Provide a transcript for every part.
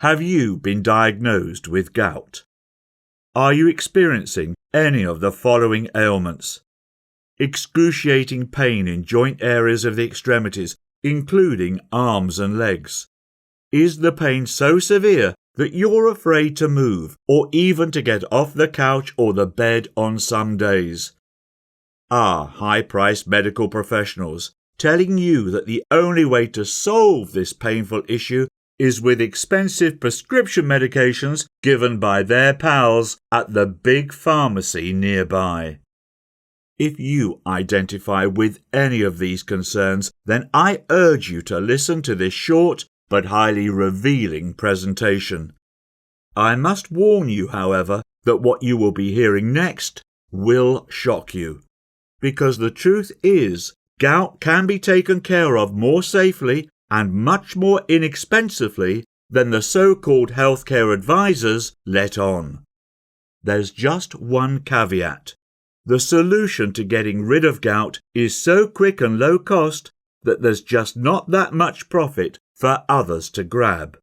Have you been diagnosed with gout? Are you experiencing any of the following ailments? Excruciating pain in joint areas of the extremities, including arms and legs. Is the pain so severe that you're afraid to move or even to get off the couch or the bed on some days? Are high-priced medical professionals telling you that the only way to solve this painful issue is with expensive prescription medications given by their pals at the big pharmacy nearby? If you identify with any of these concerns, then I urge you to listen to this short but highly revealing presentation. I must warn you, however, that what you will be hearing next will shock you. Because the truth is, gout can be taken care of more safely and much more inexpensively than the so-called healthcare advisors let on. There's just one caveat. The solution to getting rid of gout is so quick and low cost that there's just not that much profit for others to grab.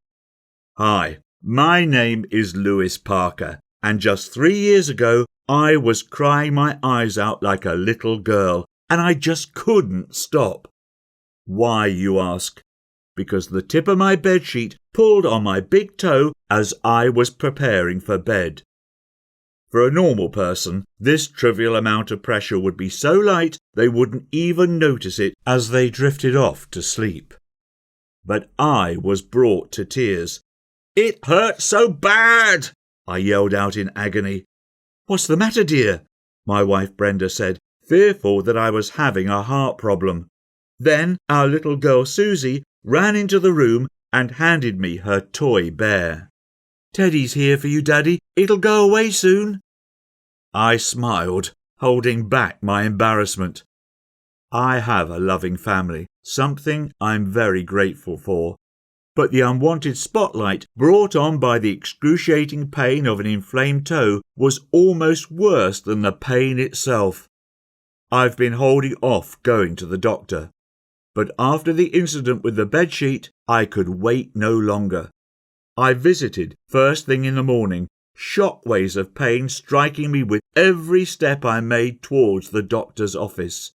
Hi, my name is Lewis Parker, and just 3 years ago I was crying my eyes out like a little girl, and I just couldn't stop. Why, you ask? Because the tip of my bedsheet pulled on my big toe as I was preparing for bed. For a normal person, this trivial amount of pressure would be so light they wouldn't even notice it as they drifted off to sleep. But I was brought to tears. "It hurts so bad!" I yelled out in agony. "What's the matter, dear?" my wife Brenda said, fearful that I was having a heart problem. Then our little girl Susie ran into the room and handed me her toy bear. "Teddy's here for you, Daddy. It'll go away soon." I smiled, holding back my embarrassment. I have a loving family, something I'm very grateful for. But the unwanted spotlight brought on by the excruciating pain of an inflamed toe was almost worse than the pain itself. I've been holding off going to the doctor. But after the incident with the bedsheet, I could wait no longer. I visited first thing in the morning, shockwaves of pain striking me with every step I made towards the doctor's office.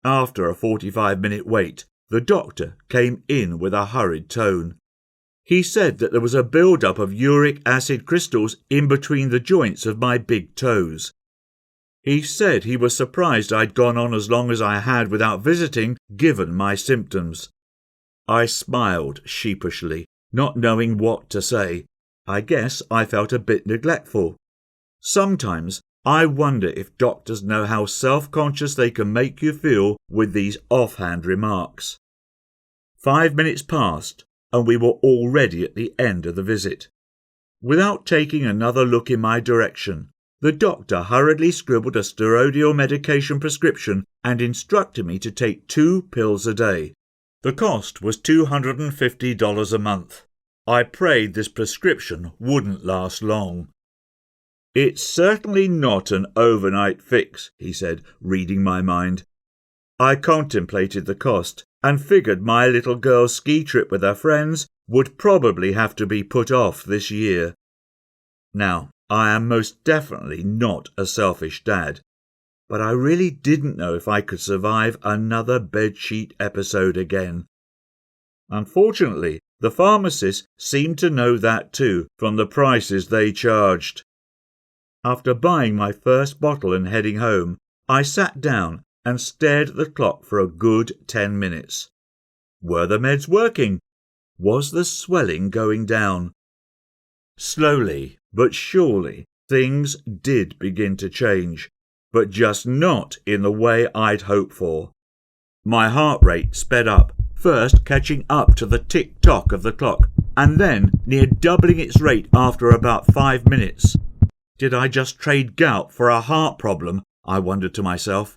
After a 45-minute wait, the doctor came in with a hurried tone. He said that there was a build-up of uric acid crystals in between the joints of my big toes. He said he was surprised I'd gone on as long as I had without visiting, given my symptoms. I smiled sheepishly, not knowing what to say. I guess I felt a bit neglectful. Sometimes I wonder if doctors know how self-conscious they can make you feel with these offhand remarks. 5 minutes passed, and we were already at the end of the visit. Without taking another look in my direction, the doctor hurriedly scribbled a steroidal medication prescription and instructed me to take 2 pills a day. The cost was $250 a month. I prayed this prescription wouldn't last long. "It's certainly not an overnight fix," he said, reading my mind. I contemplated the cost and figured my little girl's ski trip with her friends would probably have to be put off this year. Now, I am most definitely not a selfish dad, but I really didn't know if I could survive another bedsheet episode again. Unfortunately, the pharmacists seemed to know that too from the prices they charged. After buying my first bottle and heading home, I sat down and stared at the clock for a good 10 minutes. Were the meds working? Was the swelling going down? Slowly but surely, things did begin to change, but just not in the way I'd hoped for. My heart rate sped up, first catching up to the tick-tock of the clock, and then near doubling its rate after about 5 minutes. Did I just trade gout for a heart problem? I wondered to myself.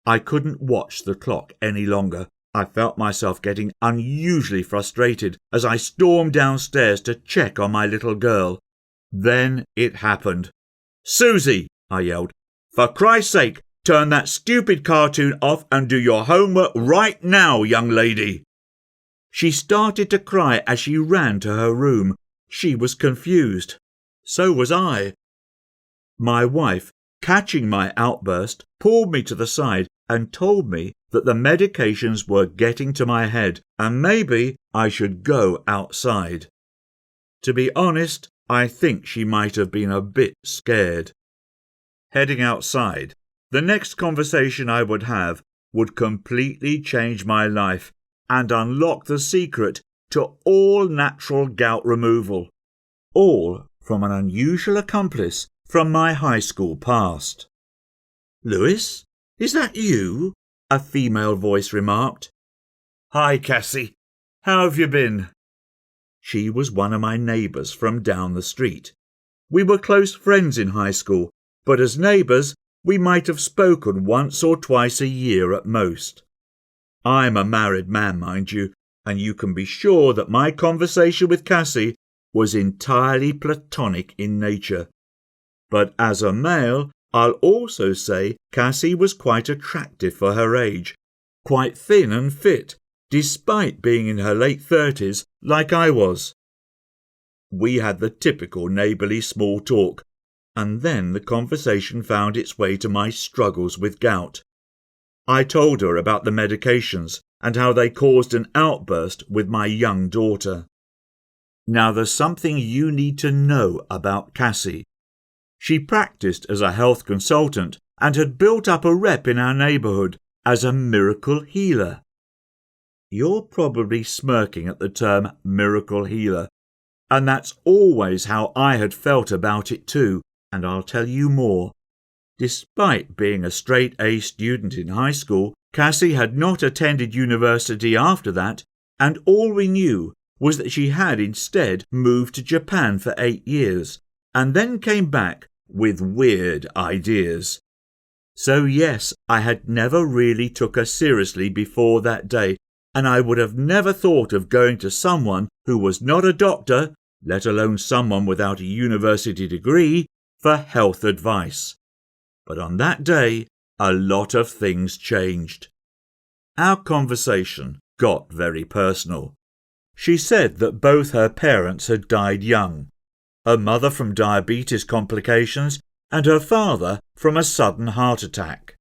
I couldn't watch the clock any longer. I felt myself getting unusually frustrated as I stormed downstairs to check on my little girl. Then it happened. "Susie," I yelled, "for Christ's sake, turn that stupid cartoon off and do your homework right now, young lady." She started to cry as she ran to her room. She was confused. So was I. My wife, catching my outburst, pulled me to the side and told me that the medications were getting to my head and maybe I should go outside. To be honest, I think she might have been a bit scared. Heading outside, the next conversation I would have would completely change my life and unlock the secret to all natural gout removal, all from an unusual accomplice from my high school past. "Lewis, is that you?" a female voice remarked. "Hi, Cassie. How have you been?" She was one of my neighbours from down the street. We were close friends in high school, but as neighbours, we might have spoken once or twice a year at most. I'm a married man, mind you, and you can be sure that my conversation with Cassie was entirely platonic in nature. But as a male, I'll also say Cassie was quite attractive for her age, quite thin and fit, despite being in her late 30s like I was. We had the typical neighbourly small talk, and then the conversation found its way to my struggles with gout. I told her about the medications and how they caused an outburst with my young daughter. Now there's something you need to know about Cassie. She practiced as a health consultant and had built up a rep in our neighbourhood as a miracle healer. You're probably smirking at the term miracle healer, and that's always how I had felt about it too, and I'll tell you more. Despite being a straight-A student in high school, Cassie had not attended university after that, and all we knew was that she had instead moved to Japan for 8 years, and then came back with weird ideas. So yes, I had never really took her seriously before that day, and I would have never thought of going to someone who was not a doctor, let alone someone without a university degree, for health advice. But on that day, a lot of things changed. Our conversation got very personal. She said that both her parents had died young, her mother from diabetes complications and her father from a sudden heart attack.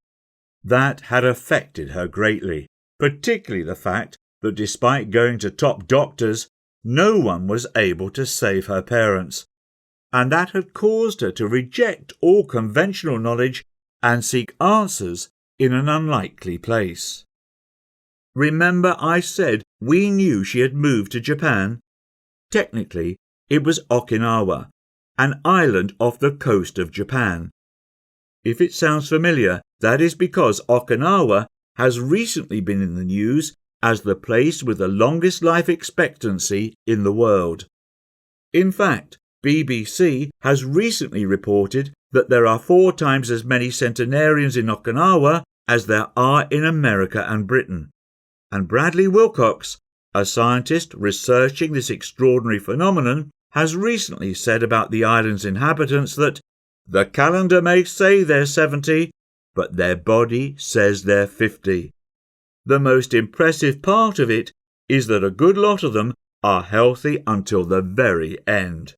That had affected her greatly, particularly the fact that despite going to top doctors, no one was able to save her parents, and that had caused her to reject all conventional knowledge and seek answers in an unlikely place. Remember I said we knew she had moved to Japan? Technically, it was Okinawa, an island off the coast of Japan. If it sounds familiar, that is because Okinawa has recently been in the news as the place with the longest life expectancy in the world. In fact, BBC has recently reported that there are 4 times as many centenarians in Okinawa as there are in America and Britain. And Bradley Wilcox, a scientist researching this extraordinary phenomenon, has recently said about the island's inhabitants that the calendar may say they're 70, but their body says they're 50. The most impressive part of it is that a good lot of them are healthy until the very end.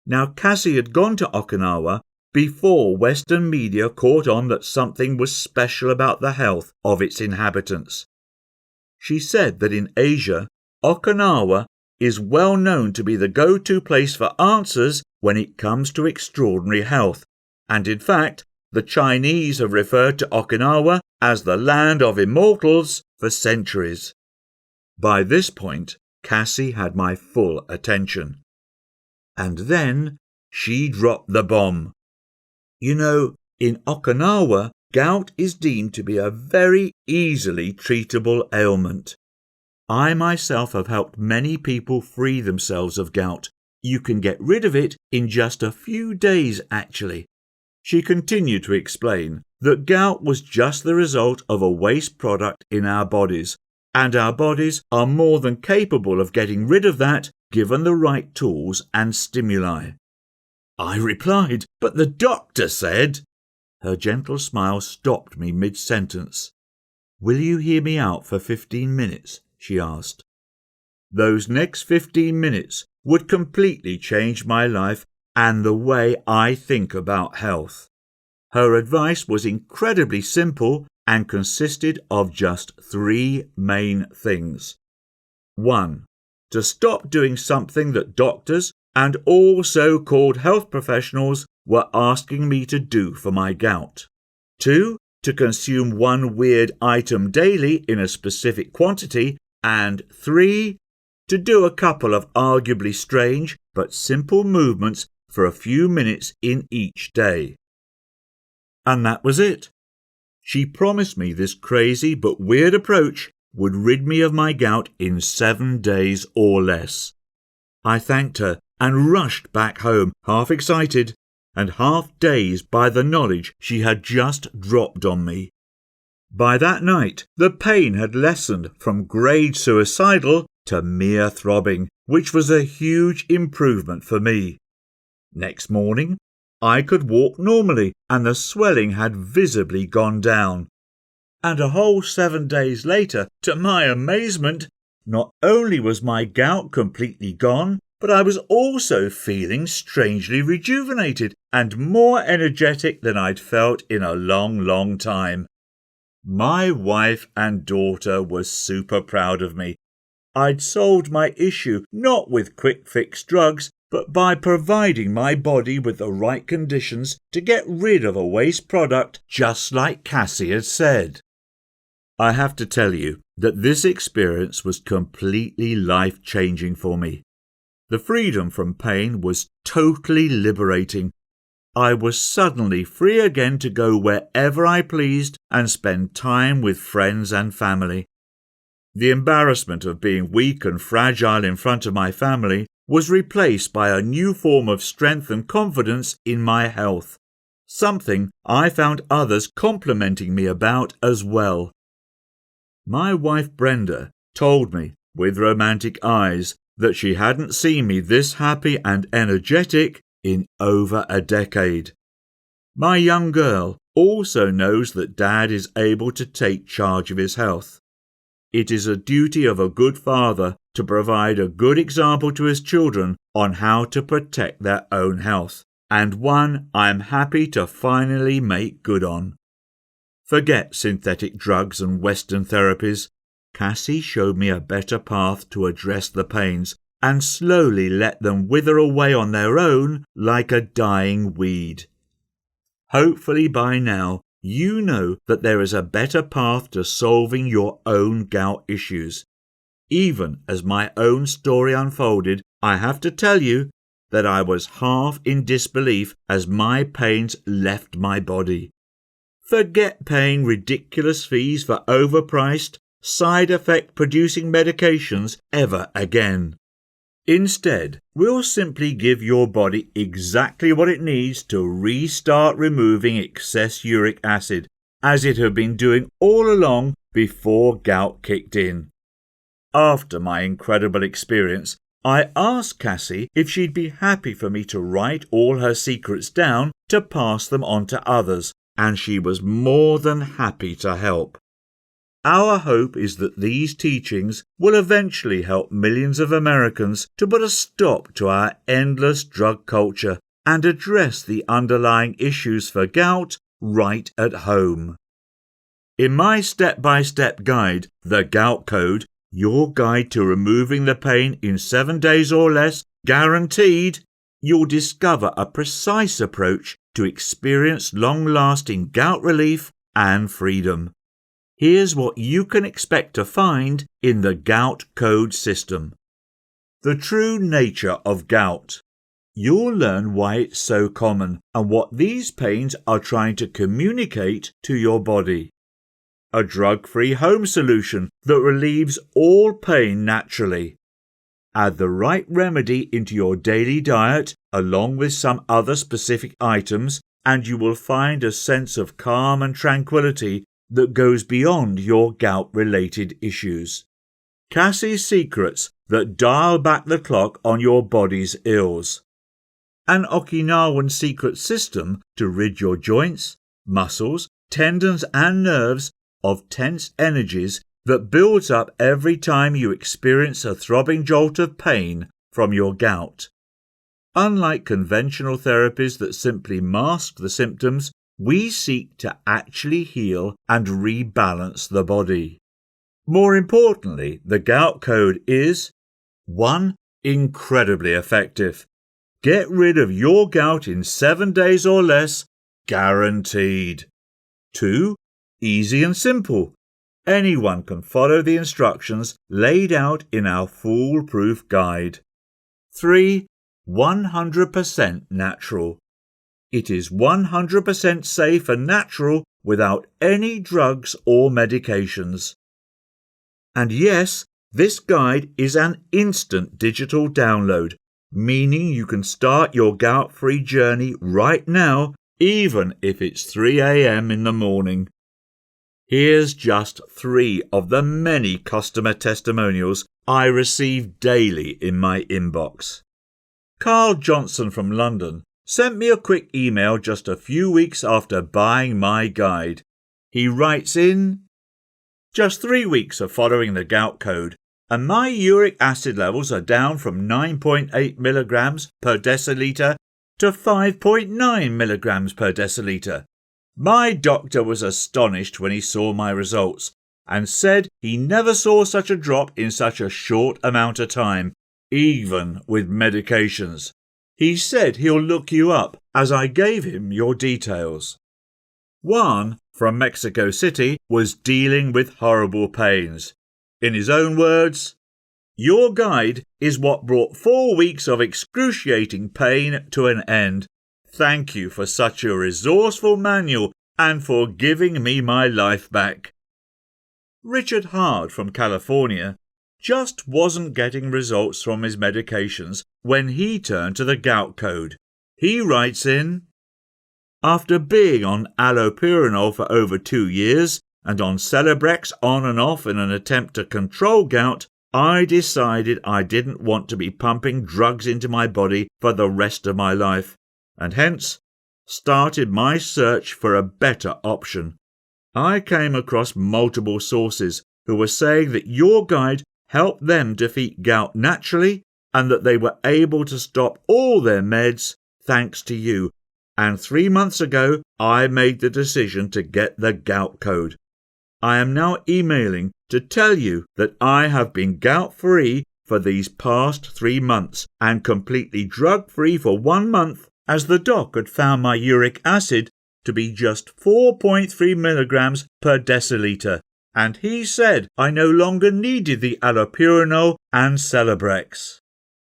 Now, Cassie had gone to Okinawa before Western media caught on that something was special about the health of its inhabitants. She said that in Asia, Okinawa is well known to be the go-to place for answers when it comes to extraordinary health, and in fact, the Chinese have referred to Okinawa as the land of immortals for centuries. By this point, Cassie had my full attention. And then she dropped the bomb. You know, in Okinawa, gout is deemed to be a very easily treatable ailment. I myself have helped many people free themselves of gout. You can get rid of it in just a few days, actually. She continued to explain that gout was just the result of a waste product in our bodies, and our bodies are more than capable of getting rid of that given the right tools and stimuli. I replied, "But the doctor said..." Her gentle smile stopped me mid-sentence. "Will you hear me out for 15 minutes?" she asked. Those next 15 minutes would completely change my life and the way I think about health. Her advice was incredibly simple and consisted of just 3 main things. 1. To stop doing something that doctors and all so-called health professionals were asking me to do for my gout. 2. To consume one weird item daily in a specific quantity. And 3. To do a couple of arguably strange but simple movements for a few minutes in each day. And that was it. She promised me this crazy but weird approach would rid me of my gout in 7 days or less. I thanked her and rushed back home, half excited and half dazed by the knowledge she had just dropped on me. By that night, the pain had lessened from grade suicidal to mere throbbing, which was a huge improvement for me. Next morning, I could walk normally and the swelling had visibly gone down. And a whole 7 days later, to my amazement, not only was my gout completely gone, but I was also feeling strangely rejuvenated and more energetic than I'd felt in a long time. My wife and daughter were super proud of me. I'd solved my issue not with quick fix drugs, but by providing my body with the right conditions to get rid of a waste product, just like Cassie had said. I have to tell you that this experience was completely life-changing for me. The freedom from pain was totally liberating. I was suddenly free again to go wherever I pleased and spend time with friends and family. The embarrassment of being weak and fragile in front of my family was replaced by a new form of strength and confidence in my health, something I found others complimenting me about as well. My wife Brenda told me, with romantic eyes, that she hadn't seen me this happy and energetic in over a decade. My young girl also knows that Dad is able to take charge of his health. It is a duty of a good father to provide a good example to his children on how to protect their own health, and one I am happy to finally make good on. Forget synthetic drugs and Western therapies. Cassie showed me a better path to address the pains and slowly let them wither away on their own like a dying weed. Hopefully by now you know that there is a better path to solving your own gout issues. Even as my own story unfolded, I have to tell you that I was half in disbelief as my pains left my body. Forget paying ridiculous fees for overpriced, side effect producing medications ever again. Instead, we'll simply give your body exactly what it needs to restart removing excess uric acid, as it had been doing all along before gout kicked in. After my incredible experience, I asked Cassie if she'd be happy for me to write all her secrets down to pass them on to others, and she was more than happy to help. Our hope is that these teachings will eventually help millions of Americans to put a stop to our endless drug culture and address the underlying issues for gout right at home. In my step-by-step guide, The Gout Code, your guide to removing the pain in 7 days or less, guaranteed, you'll discover a precise approach to experience long-lasting gout relief and freedom. Here's what you can expect to find in the Gout Code system. The true nature of gout. You'll learn why it's so common and what these pains are trying to communicate to your body. A drug-free home solution that relieves all pain naturally. Add the right remedy into your daily diet along with some other specific items, and you will find a sense of calm and tranquility that goes beyond your gout-related issues. Cassie's secrets that dial back the clock on your body's ills. An Okinawan secret system to rid your joints, muscles, tendons and nerves of tense energies that builds up every time you experience a throbbing jolt of pain from your gout. Unlike conventional therapies that simply mask the symptoms, we seek to actually heal and rebalance the body. More importantly, the Gout Code is 1. Incredibly effective. Get rid of your gout in 7 days or less, guaranteed. 2. Easy and simple. Anyone can follow the instructions laid out in our foolproof guide. 3. 100% natural. It is 100% safe and natural without any drugs or medications. And yes, this guide is an instant digital download, meaning you can start your gout-free journey right now, even if it's 3 a.m. in the morning. Here's just 3 of the many customer testimonials I receive daily in my inbox. Carl Johnson from London sent me a quick email just a few weeks after buying my guide. He writes in, "Just 3 weeks of following the Gout Code, and my uric acid levels are down from 9.8 milligrams per deciliter to 5.9 milligrams per deciliter. My doctor was astonished when he saw my results and said he never saw such a drop in such a short amount of time, even with medications. He said he'll look you up as I gave him your details." Juan from Mexico City was dealing with horrible pains. In his own words, "Your guide is what brought 4 weeks of excruciating pain to an end. Thank you for such a resourceful manual and for giving me my life back." Richard Hard from California just wasn't getting results from his medications when he turned to the Gout Code. He writes in, "After being on allopurinol for over 2 years and on Celebrex on and off in an attempt to control gout, I decided I didn't want to be pumping drugs into my body for the rest of my life, and hence started my search for a better option. I came across multiple sources who were saying that your guide helped them defeat gout naturally and that they were able to stop all their meds thanks to you. And 3 months ago, I made the decision to get the Gout Code. I am now emailing to tell you that I have been gout-free for these past 3 months and completely drug-free for 1 month, as the doc had found my uric acid to be just 4.3 milligrams per deciliter, and he said I no longer needed the allopurinol and Celebrex.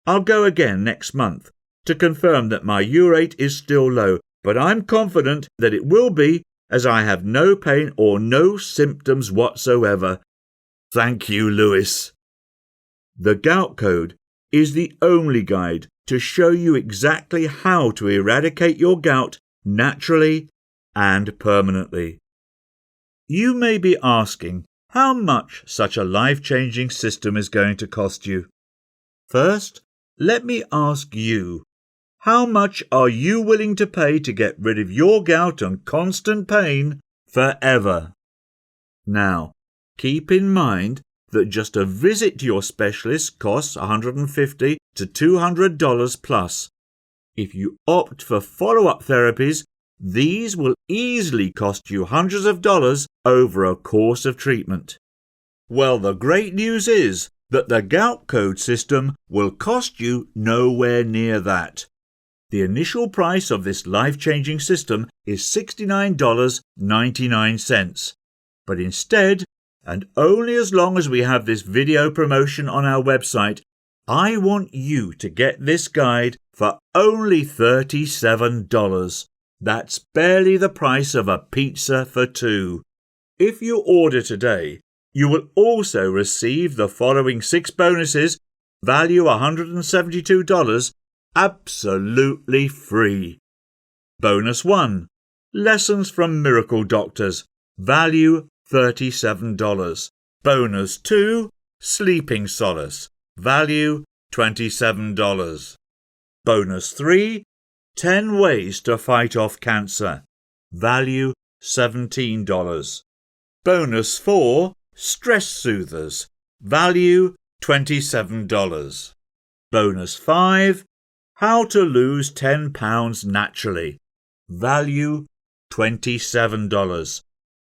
I'll go again next month to confirm that my urate is still low, but I'm confident that it will be, as I have no pain or no symptoms whatsoever. Thank you, Lewis." The Gout Code is the only guide to show you exactly how to eradicate your gout naturally and permanently. You may be asking how much such a life-changing system is going to cost you. First, let me ask you, how much are you willing to pay to get rid of your gout and constant pain forever? Now, keep in mind that just a visit to your specialist costs $150 to $200 plus. If you opt for follow-up therapies, these will easily cost you hundreds of dollars over a course of treatment. Well, the great news is that the Gout Code system will cost you nowhere near that. The initial price of this life-changing system is $69.99. But instead, and only as long as we have this video promotion on our website, I want you to get this guide for only $37. That's barely the price of a pizza for 2. If you order today, you will also receive the following 6 bonuses, value $172, absolutely free. Bonus 1. Lessons from Miracle Doctors, value $37. Bonus 2. Sleeping Solace, value $27. Bonus 3. 10 ways to fight off cancer, value $17. Bonus 4. Stress Soothers. Value $27. Bonus 5. How to lose 10 pounds naturally. Value $27.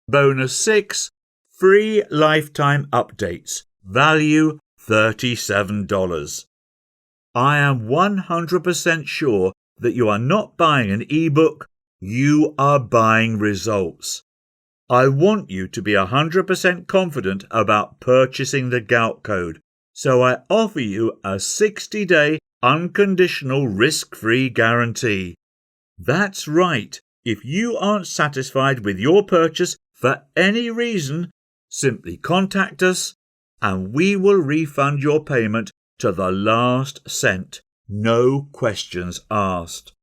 Bonus 6. Free lifetime updates. Value $37. I am 100% sure that you are not buying an ebook, you are buying results. I want you to be 100% confident about purchasing the Gout Code, so I offer you a 60-day unconditional risk-free guarantee. That's right. If you aren't satisfied with your purchase for any reason, simply contact us and we will refund your payment to the last cent, no questions asked.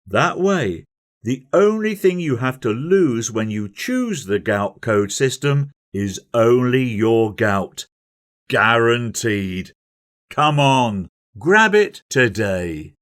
That way, the only thing you have to lose when you choose the Gout Code system is only your gout. Guaranteed. Come on, grab it today.